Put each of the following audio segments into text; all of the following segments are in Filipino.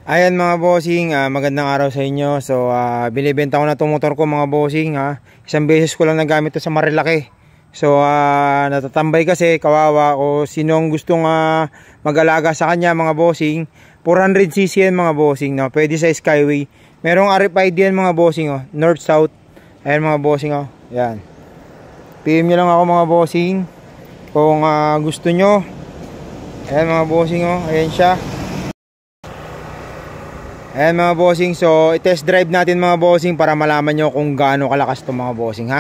Ayan mga bossing, magandang araw sa inyo. So binibenta ko na itong motor ko mga bossing. Isang beses ko lang nagamit ito sa Marilaki. So natatambay kasi, kawawa. O sinong gustong mag-alaga sa kanya mga bossing, 400cc yan mga bossing, no? Pwede sa Skyway. Merong RFID yan mga bossing, North South. Ayan mga bossing, Ayan. PM nyo lang ako mga bossing kung gusto nyo. Ayan mga bossing, ayan siya. Ayan mga bossing, so i-test drive natin mga bossing para malaman nyo kung gaano kalakas itong mga bossing,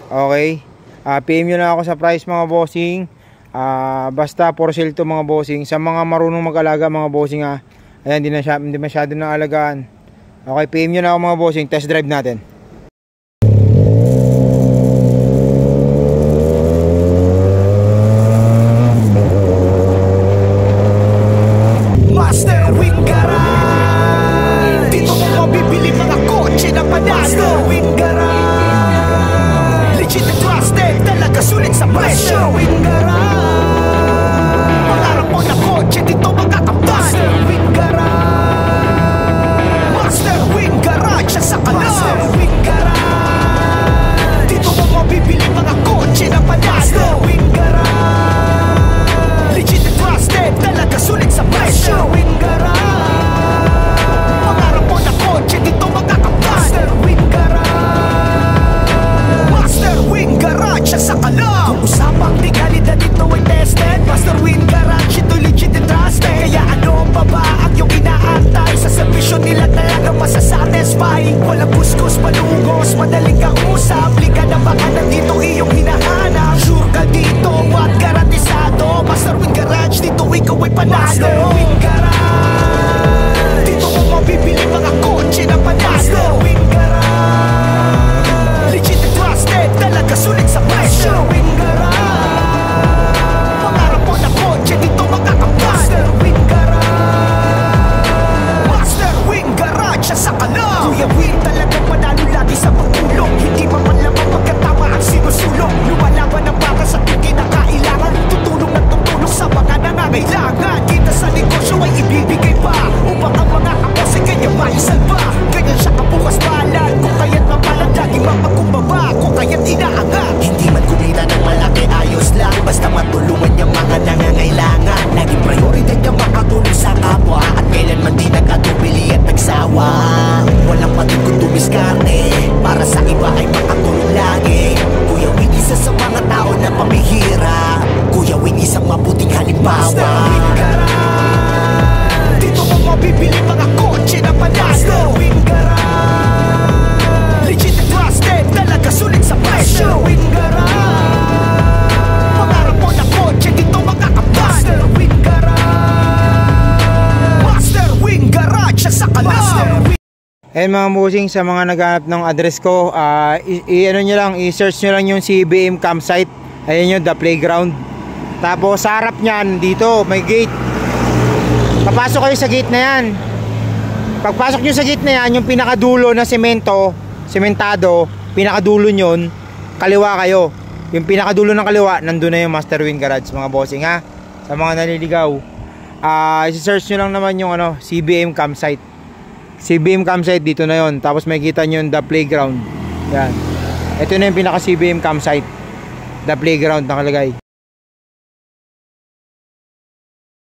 Okay, PM nyo na ako sa price mga bossing. Basta for sale to mga bossing. Sa mga marunong mag-alaga mga bossing, ayan, hindi masyado na alagaan. Okay, PM nyo na ako mga bossing, test drive natin. Walang kuskus, palugos, madaling kausap. Liga na baka nandito iyong hinahanap. Sure ka dito at garantisado. Master Wing Garage, dito ikaw ay panalo. Master Wing Garage, dito mo mabibili mga kotse na panalo. Master Wing Garage, legit and trusted, talaga sulit sa presyo. Master Wing Garage, pangarap mo na kotse, dito makakapal. Master Wing Garage, Master Wing Garage sa Calao. Kuya Will, talagang panalo lagi sa pagtulong. Hindi mamanlamang pagkatama ang sinusulong. Lumalaban ng baka sa tuwing kinakailangan. Tutulong at tutulong sa mga nangangailangan. Kita sa negosyo ay ibibigay pa upang ang mga kapose kanya maisalba. Ganyan siya kabukas balan. Kung kaya't mapalag, lagi mapagkumbaba. Kung kaya't inaangat, hindi man kumita ng malaki, ayos lang. Basta matulungan niyang mga nangangailangan. Naging prioridad niyang makatulong sa kapwa. At kailanman di nag-atubili at nagsawa. Walang patikot tumiskarte, para sa iba ay makatulong lagi. Kuya Win, isa sa mga tao na pamihira. Kuya Win, isang mabuting halimbawa. Master Wing Garage, dito mo mabibili mga kotse na panalo. Master Wing Garage, legit and trusted, talaga sulit sa presyo. Master Wing Garage, pangarap mo na kotse, dito makakapal. Master Wing Garage, Master Wing Garage sa Calao. Ayan mga bossing, sa mga naghanap ng address ko, ano nyo lang, i-search nyo lang yung CBM campsite. Ayan yun, the playground. Tapos sa harap nyan, dito may gate. Papasok kayo sa gate na yan. Pagpasok nyo sa gate na yan, yung pinakadulo na sementado, pinakadulo nyon, kaliwa kayo. Yung pinakadulo ng kaliwa, nandun na yung Master Wing Garage mga bossing, sa mga naliligaw. I-search nyo lang naman yung CBM campsite. CBM campsite, dito na yon. Tapos may kita nyo yung the playground. Yan. Ito na yung pinaka CBM campsite, the playground nakalagay.